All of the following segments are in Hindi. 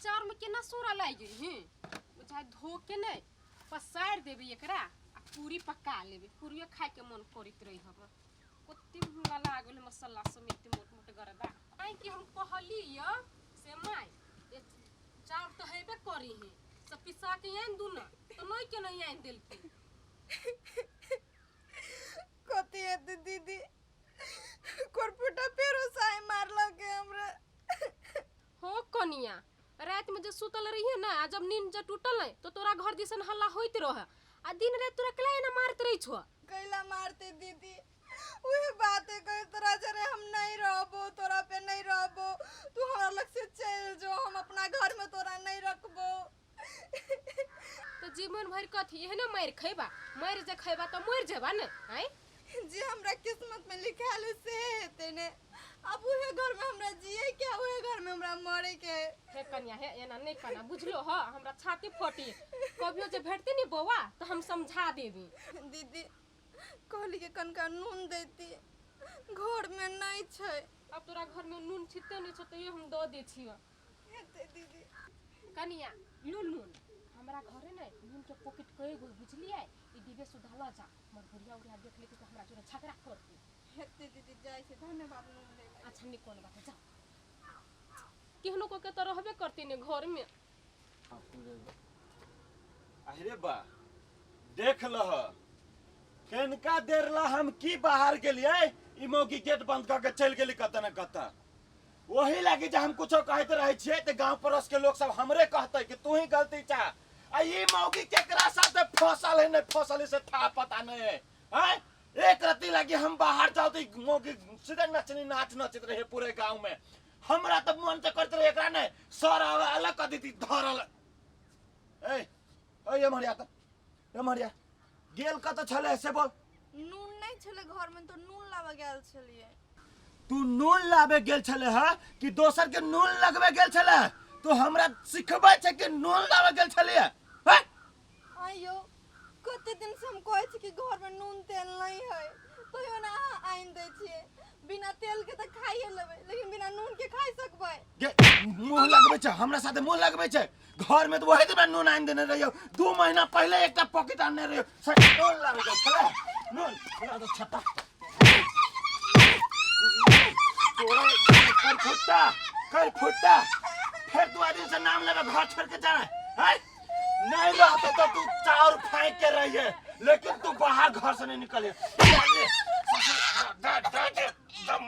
चार में केना सोरा लाग गई चाहे धो के नहीं पसार देबे एकरा आ पूरी पका लेबे पूरी खाए के मन करत रही हम कत्ते हुला लागल मसाला समेत मोट मोट गरदा आई कि हम कहली य से माय ए चार तो हेबे करी है सब पिसा के आन दू ना तो नहीं के नहीं आन देल की कथी है दीदी कोरपुटा पेरो साय मारला के हमरा हो कनिया रात में जो सुतल रही है ना जब नींद जब टूटल है तो तोरा घर दिसन हल्ला होइत रह आ दिन रात तोरा कला ना मारत रही छो कैला मारते दीदी वही बात है कह तोरा जरे हम नहीं रहबो तोरा पे नहीं रहबो तू हमरा लग से चल जो हम अपना घर में तोरा नहीं रखबो तो जीवन भर कथी है ना मार खैबा मर जे खैबा तो मर जेबा न हैं जी हमरा किस्मत में लिखाल से हेते ने अब उहे घर में हमरा जिए के उहे घर में हमरा मरे के हे कन्या हे एना नहीं करना बुझलो ह हमरा छाती फटी कभियो जे भेटती नहीं बौआ तो हम समझा देबी दीदी कहली के कनका नून देती घर में नहीं छै अब तोरा घर में नून छिते नहीं छ तो ये हम दो दे छियो हेते दीदी कन्या नून हमरा घरे नहीं नून के पॉकेट कए गो बुझलिए ई दिबे सुधाला जा मर बुढ़िया उड़िया देख लेती तो हमरा जोरे झगड़ा करती हेते दीदी जाय से धन्यवाद नून ले अच्छा निकल बात जा केहनो को के तो रहबे करती ने घर में अरे बा देख लह केनका देर ला हम की बाहर गेलिए ई मौगी गेट बंद करके चल गेली कत न कत वही लागी जे हम कुछो कहते रहे छिए त गांव पड़ोस के लोग सब हमरे कहते कि तू ही गलती चा आ ई मौगी केकरा साथे फसल है न फसल से था पता नहीं हैं एक रती लगी हम बाहर जाओ तो मौगी सीधे नचनी नचत रहे पूरे गांव में हमरा त मन से करते रहे एकरा ने सर अलग कर दी धरल ए ये मरिया गेल का तो छले से बोल नून नहीं छले घर में तो नून लावा गेल छलिए तू नून लाबे गेल छले है कि दोसर के नून लगबे गेल छले तो हमरा सिखबे छै कि नून लाबे गेल छलिए हैं आयो कते दिन से हम कहै छी कि घर में नून तेल नहीं है तो यो ना आइन दे छिए बिना तेल के त खाइए लेबे लेकिन बिना नून के खाइ सकबै मुंह लगबे छै हमरा साथे मुंह लगबे छै घर में तो वही दिन नून आइन देने रहियो 2 महीना पहले एकटा पॉकेट आनने रहियो नून लाबे गेल छले नून ना तो छत्ता कर फुट्टा फिर तू आदमी से नाम लेवे घर छोड़ के जा है नहीं रहते तो तू चाउर फेंक के रहिए लेकिन तू बाहर घर से नहीं निकले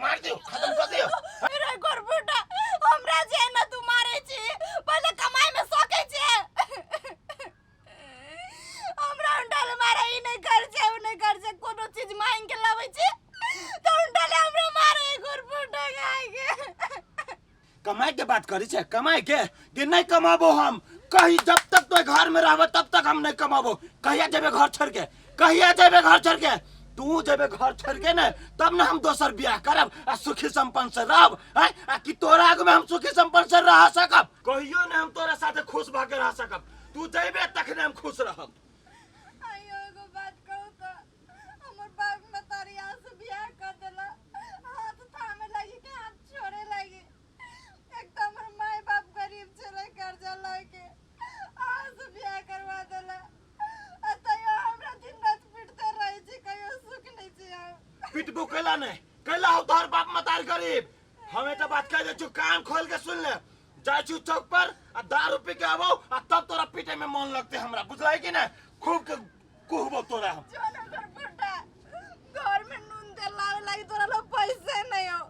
मार दियो खत्म कर दियो रे गोरबुटा हमरा जे न तू मारे छी पहले कमाई में सके छी हमरा उंडाल मारे ई नहीं कर छै उ नहीं कर छै कोनो चीज मांग के लावे छी तो उंडाल हमरा मारे गोरबुटा गाय के कमाई के बात करी छे कमाई के कि नहीं कमाबो हम कहीं जब तक तो घर में रहबो तब तक हम नहीं कमाबो कहिया जेबे घर छोड़ के कहिया जेबे घर छोड़ के तू जेबे घर छोड़ के ना तब ना हम दोसर बियाह करब आ सुखी संपन्न से रहब आ कि तोरा आगे में हम सुखी संपन्न से रह सकब कहियो ना हम तोरा साथे खुश भाके रह सकब तू जेबे तखने हम खुश रहब आयो एगो बात कहू तो हमर बाप में तारिया से बियाह कर देला हाथ थामे लगी के हाथ छोड़े लगी एक तो हमर माय बाप गरीब छले कर्जा लेके आज से बियाह करवा देला अतयो हमरा दिन रात पिटते रहे छी कहियो सुख नहीं छी हम पिटबो कैला नहीं कैला हो तोहर बाप मतार गरीब हमें तो बात कह दे छु कान खोल के सुन ले जाय छु चौक पर आ दारू पी के आबो आ तब तोरा पीटे में मन लगते हमरा बुझलाई कि ना खूब के कुहबो तोरा हम चलो घर बुड्ढा घर में नून तेल लावे लगी तोरा लो पैसे नहीं हो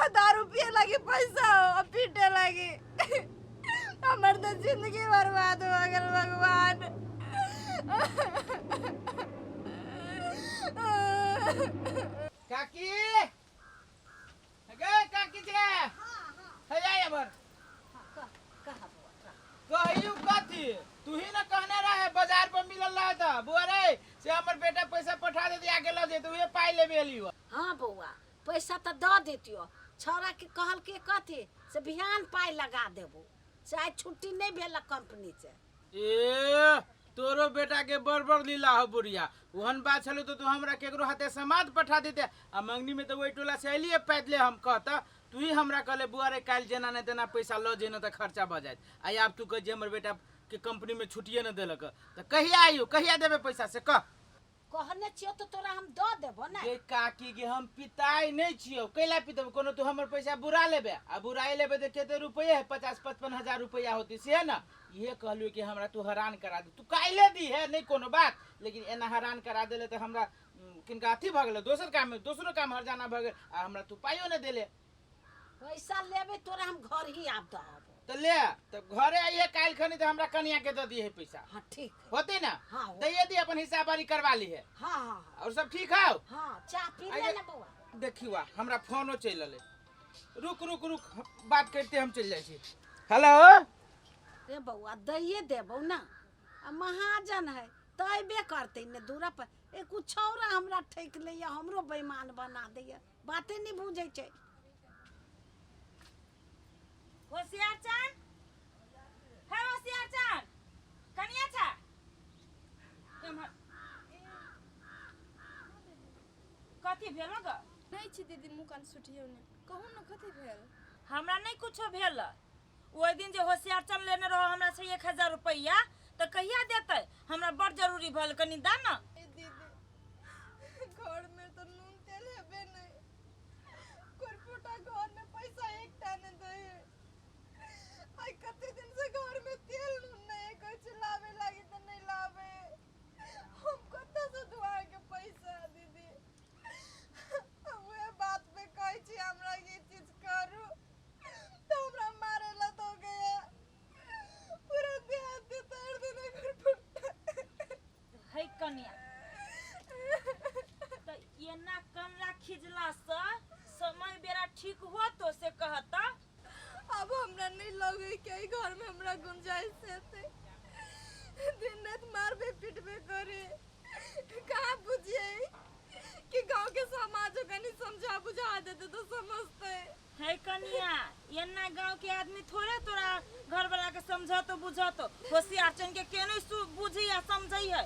आ दारू पिए लगी पैसा हो आ पीटे लगी हमर तो जिंदगी बर्बाद हो गल भगवान काकी गे काकी जे हे आय अबर कहियो कथी तू ही ना कहने रहे बाजार पर मिलल रहे था बुआ रे से हमर बेटा पैसा पठा दे दिया गेल जे तू ये पाई ले बेलियो हां बउआ पैसा त द देतियो छोरा के कहल के कथी से बिहान पाई लगा देबो चाहे छुट्टी नहीं भेला कंपनी से ए तोरो बेटा के बड़ लीला हो बुढ़िया ओहन बात छलो तो तू हमरा केकरो हाथे समाद पठा देते आ मंगनी में तो वही टोला से अलिए पैदले हम कहता तू ही हमरा कहले बुआ रे काल जेना नहीं तेना पैसा ल जेना त खर्चा भ जाए आई अब तू कह जे हमर बेटा के कंपनी में छुट्टिए न देलक त कहिया आइयो कहिया देबे पैसा से कह कहने छियो तो तोरा हम दऽ देबो ना। ये काकी के हम पिताई नहीं छियो कैला पितब कोनो तू हमर पैसा बुरा लेबे आ बुराई लेबे त केते रुपया है 50-55 हजार रुपया होती से ना ये कहलु कि हमरा तू हैरान करा दे तू काइले दी है नहीं कोनो बात लेकिन एना हैरान करा देले त हमरा किनका अथी भ गेल दोसरो काम हर जाना भ गेल आ हमरा तू पाइयो न देले पैसा लेबे तोरा हम घर ही आब दहब। तो ले तो घरे आइए काल खनी तो हमरा कन्या के दे दी है पैसा हाँ ठीक है। होते ना हाँ, तो ये दी अपन हिसाब वाली करवा ली है हाँ हाँ और सब ठीक है हाँ चाय पी आइए। ले ना बउआ। देखिवा हमरा फोनो चल ले रुक रुक रुक बात करते हम चल जाए छी। हेलो रे बउआ दैये देबो ना आ महाजन है तैबे करते ने दूरा पर ए कुछ छौरा हमरा ठेक लैया हमरो बेईमान बना दैया बातें नहीं बुझै छै। होशियार चान है होशियार चान कनिया छा कथी भेल ग नहीं छी दीदी मुँह कान सुटियो ने कहू न कथी भेल। हमरा नहीं कुछो भेल ओइ दिन जे होशियार चान लेने रहो हमरा से 1000 रुपया तो कहिया देते हमरा बड़ जरूरी भल कनी दा ना। दीदी घर में तो नून तेल हेबे नहीं कुरपुटा घर में पैसा एकटा ने दे आई कते दिन से घर में तेल नून नहीं कोई चलावे लागी तो नहीं लावे हम कते से दुआ के पैसा दीदी वे बात पे कहै छी हमरा ये चीज करू तो हमरा मारे ला तो गया पूरा देह दे तार देने कुरपुटा है कनिया तो ये ना कमला खिजला से समय बेरा ठीक हो तो से कहता अब हमरा नहीं लगे कि ई घर में हमरा गुंजाइश है दिन रात मारबे पीटबे करे कहाँ बुझिए कि गांव के समाज को नहीं समझा बुझा देते तो समझते। है कनिया ये ना गांव के आदमी थोड़े तोरा घर वाला के समझा तो बुझा तो होशियार चन के केने बुझी या समझई है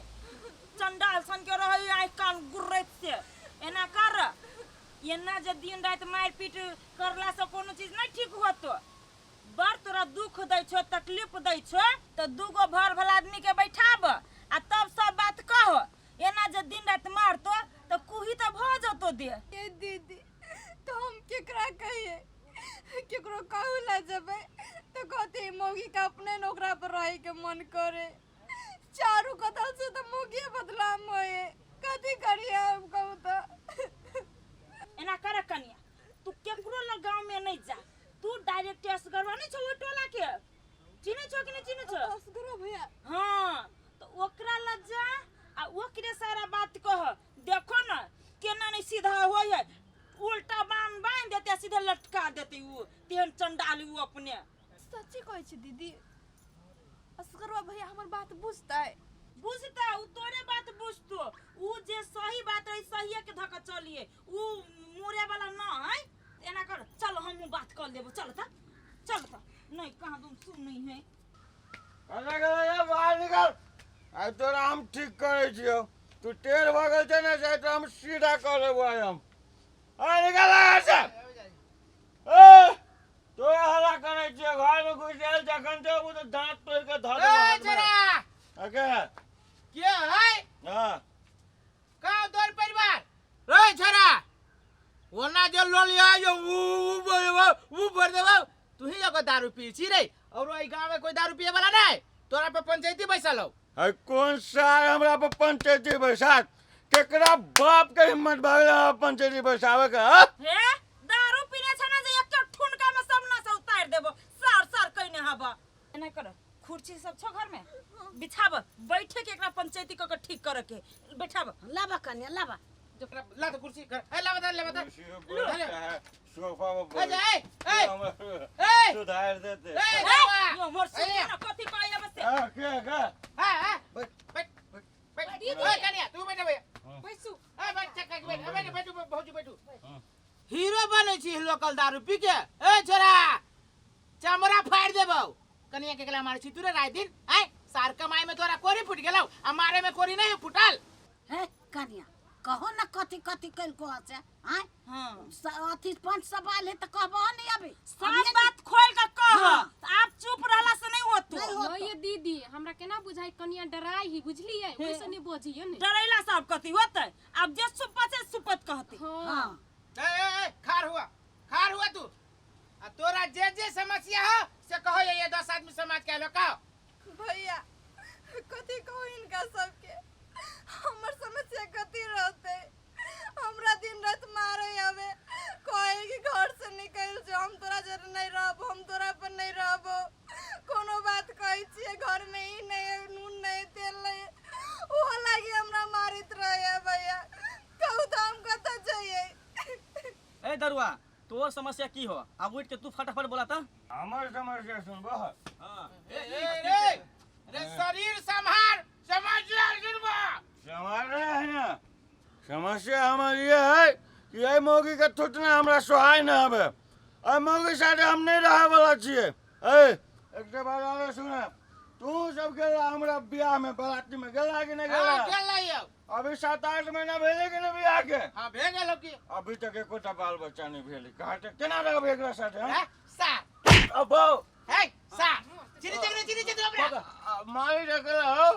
चंडाल सन के रही आइ कान गुर्रैत से एना कर एना जे दिन रात मार पीट करला से कोनो चीज नहीं ठीक होतो बड़ तोरा दुख दै छो तकलीफ दै छो तो दूगो भर भला आदमी के बैठाब आ तब सब बात कह एना जे दिन रात मारतो तो कुही तो भ जतो दे। ये दीदी तो हम केकरा कहिए केकरो कहू ला जबे तो कहते मौगी का अपने नौकरा पर रहे के मन करे चारू कदल से तो मौगी बदलाम होए कथी करिए हम कहू तो एना कर कनिया तू केकरो ल गांव में नहीं जा तू डायरेक्ट टेस्ट करवा नहीं छो टोला के चिने छो कि नहीं चिने छो असगरो भैया हां तो ओकरा ल जा आ ओकरे सारा बात कह देखो ना केना नहीं सीधा होय है उल्टा बांध देते सीधे लटका देते वो तेहन चंडाली वो अपने सच्ची कहै छी दीदी असगरो भैया हमर बात बुझता है बुझता उ तोरे बात बुझतो उ जे सही बात है सही के धक चलिए उ मोरे वाला ना है एना कर चलो हम बात कर लेबो चल त नहीं कहां तुम सुन नहीं है अरे बाहर निकल आई तोरा हम ठीक करे छियो तू टेढ़ भ गेल छै ने से तो हम सीधा कर लेबो हम आ निकल आ से ए तो हल्ला करे छियो घर में घुस गेल जखन से वो तो दांत तोड़ के धर ए दे जरा ओके के है हां का तोर परिवार रे छोरा ओना जो लो लिया जो वो भर देबो तू ही एगो दारू पी छी रे और ओई गांव में कोई दारू पिए वाला नहीं तोरा पे पंचायती पैसा लो है कौन सा हमरा पर पंचायती बैसाख केकरा बाप के हिम्मत भागला पंचायती बैसावे का हे दारू पीने छ ना जे एक ठुनका में सब ना से उतार देबो सर कइने हबा एना कर कुर्सी सब छ घर में बिछाब बैठे के एकरा पंचायती क के ठीक करे के बैठाब लाबा कन्या लाबा ला तो कुर्सी कर ए ला बता सोफा ए पर ए सुधार देते यो मोर सुनिए ना कथि कहै बस हां के हां बैठ ओए कन्या तू बैठ भैया पैसू ए बैठ चक्का बैठ भौजी बैठू हीरो बनै छी लोकल दारू पी के ए छोरा चमड़ा फाड़ देबो कन्या के गला मार छी तू रे रात दिन आय सार कमाई में तोरा कोरी फुट गेलौ आ मारे में कोरी नहीं फुटल है कन्या कहो ना कथी कथी कल को से आय हाँ अथी पंच सवाल है तो कहबो नहीं अभी सब बात खोल के कह आप चुप रहला से नहीं होत नहीं हो नहीं ये दीदी हमरा केना बुझाई कनिया डराई ही बुझलिए वैसे नहीं बोझिए ने डरैला सब कथी होतै अब जे सुपत से सुपत कहती हां ए खार हुआ तू आ तोरा जे समस्या हो से कहो ये 10 आदमी समाज के लोग कहो भैया कथी कहू इनका सबके हमर समस्या कथी रहते हमरा दिन रात मारे आवे कहे कि घर से निकल जो हम तोरा जर नहीं रहबो हम तोरा पर नहीं रहबो कोनो बात कहै छिए घर में ही नहीं नून नहीं तेल नहीं ओ लागी हमरा मारित रहे भैया कहू तो हम कत जाइए ए दरुआ तोर समस्या की हो अब उठ के तू फटाफट बोला था हमर समस्या सुनबो हां रे शरीर संभाल समस्या सुनबा समझ रहे हैं समस्या हमारी ये है कि ये मौगी के थुतना हमरा सोहाय न हवे आ मौगी साथे हम नहीं रहे वाला छिए एक बार और सुन तू सब गेला हमरा बियाह में बराती में गेला कि नहीं गेला गेल लाइयो अभी 7-8 महीना भेले कि नहीं बियाह के हां भे गेलो की अभी तक एकोटा बाल बच्चा नहीं भेले कहा तक केना रहबे एकरा साथे हैं सा अबो हे सा चिरी चकरे मारी रखला हो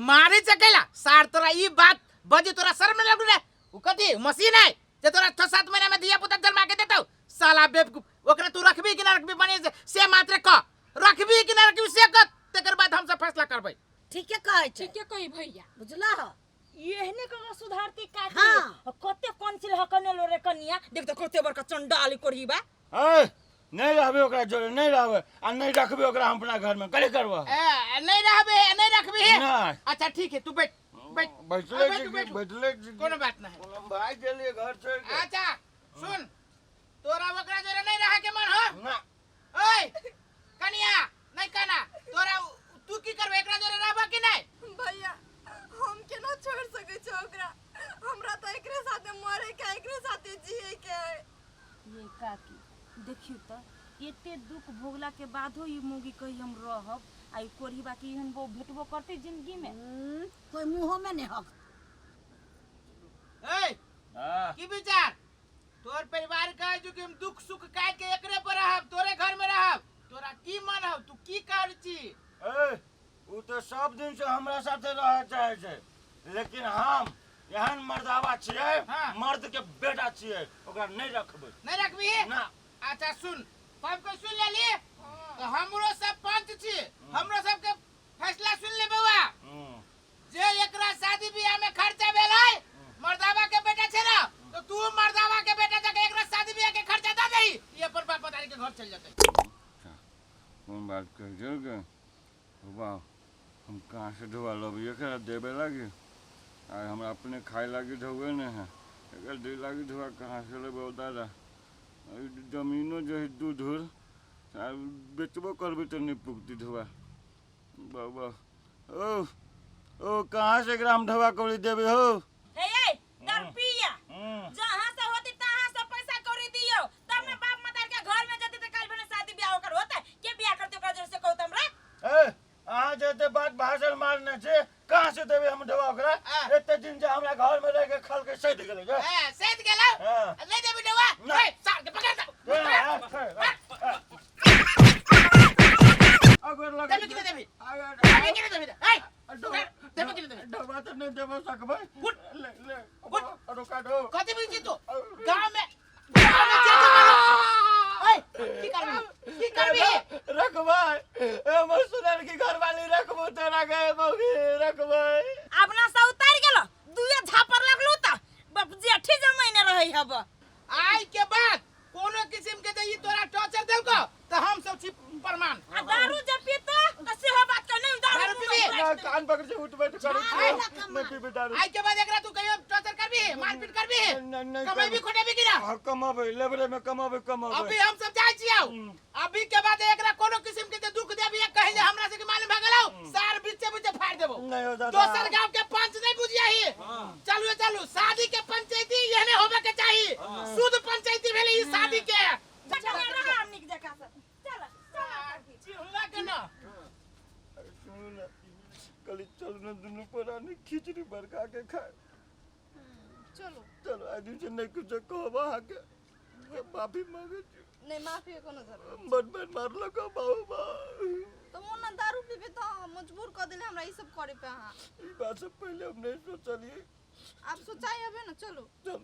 मारी चकेला सार तोरा ई बात बजे तोरा शर्म नहीं लगू रे उ कथी मशीन है जे तोरा 6-7 महीना में दिया पुता जन्मा के देतौ साला बेवकूफ ओकरा तू रखबी कि ना रखबी बने से मात्र क रखबी कि ना रखबी से क तकर बाद हम सब फैसला करबै ठीक है कहै छै ठीक है कही भैया बुझला हो एहने कगा सुधारती काटी हाँ। कते कौन हकने लो रे कनिया देख तो कते बड़का चंडाली कोढ़ी बा ए नहीं रहबे ओकरा जोरे नहीं रहबे आ नहीं रखबे ओकरा हम अपना घर में करे करबो नहीं रहबे नहीं रखबी नहीं अच्छा ठीक है तू बैठ बैठले कोनो बात नहीं कोनो भाई के लिए घर छोड़ के अच्छा सुन तोरा ओकरा जोरे नहीं रहे के मन हो ना ओए कनिया नहीं कहना तोरा तू की करबे एकरा जोरे रहबा कि नहीं भैया हम केना छोड़ सकै छी ओकरा हमरा तो एकरे साथे मरे के एकरे साथे जिए के है ये काकी देखियो त एते दुख भोगला के बादो ई मुगी कही हम रहब आई कोढ़ी बाकी हन वो भेटबो करते जिंदगी में कोई मुंह में नहीं हक ए हां की विचार तोर परिवार का जो कि हम दुख सुख काट के एकरे पर रहब तोरे घर में रहब तोरा की मन हो तू की कर छी ए उ तो सब दिन से हमरा साथे रहे चाहे छै लेकिन हम एहन मर्दावा छियै हाँ। मर्द के बेटा छियै ओकरा नहीं रखबै नहीं रखबी ना अच्छा सुन सब को सुन ले ली तो हमरो सब पंच छी हमरो सब के फैसला सुन ले बउआ जे एकरा शादी ब्याह में खर्चा भेलै मर्दावा के बेटा छै ना तो तू मर्दावा के बेटा जाके एकरा शादी ब्याह के खर्चा दे दही ये पर बाप पतारी के घर चल जतै कौन बात कर जोगे वाह हम कहाँ से ढोआ लब ये करा देवे लगी आ हमरा अपने खाए लगी ढोगे न है अगर दे लगी ढोआ कहाँ से लेबे दादा जमीनो जो है दूध बेचबो करबे तो नहीं पुगती ढोआ बाबा ओ कहाँ से ग्राम ढोआ कौड़ी देवे हो ए दरपिया जहां से होती तहां से पैसा कौड़ी दियो तब ना बाप मतार के घर में जति त काल बने शादी ब्याह ओकर होता के ब्याह करते ओकरा जैसे कहू हमरा ए अहाँ जते बात भाषण मारने छे कहाँ से देवे हम ढोआ ओकरा एते दिन से हमरा घर में रह के खल के सैध गेलै जो सैद गेलो हां नहीं देबी ढोआ नहीं। ए सार के पकड़ अगर लगे देबी कि देबी अगर देबी कि देबी ए देबी कि देबी ढोआ तो नहीं देवे सकबै फुट। ले ले फुट। रोका दो कथि बुझी तू गांव में जे मारो ओए की करबी रखबै हमर सुनर की घरवाली रखबो तोरा गए मौगी रखबै अब ना से उतार गेलो दुए झापर लगलू त बाप जेठी जमाइने रहै हब आज के बाद कोनो किस्म के ई तोरा टॉर्चर देलको तो हम सब छी प्रमाण आ दारू जे पीतो त सेहो बात के नहीं दारू दारू पीबी? ना कान पकड़ से उठ बैठ करै छी मैं पीबे दारू आज के बाद एकरा तू कहियो टॉर्चर करबी मारपीट करबी नहीं कमेबी खोटेबी कि ना हाँ कमाबे लेबरे में कमाबे अभी हम सब जाय छियौ अभी के बाद एकरा कोनो किस्म के दुख देबी या कहि जे हमरा से के मालूम भ गेलौ सार बीचे बीचे फाड़ देबो नहीं हो दादा दोसर गांव के पंच नहीं बुझियाही चलू शादी के पंचायती यहने होबे के चाहिए शुद्ध पंचायती भेले ई शादी के चल रहा निक जका से चल चिहुला के ना सुन ना कल चल ना दुनु पुरानी खिचड़ी बरका के खाए चलो चलो आज दिन से नहीं कुछ कहबा के माफी मांगे छी। नहीं माफी के कोनो जरूरत मन में मार लगा बाबा तो मोना दारू पीबे तो मजबूर कर देले हमरा ई सब करे पे हां ई बात से पहले हम नहीं सोचलिए। आप सोचाई हबे ना चलो चलो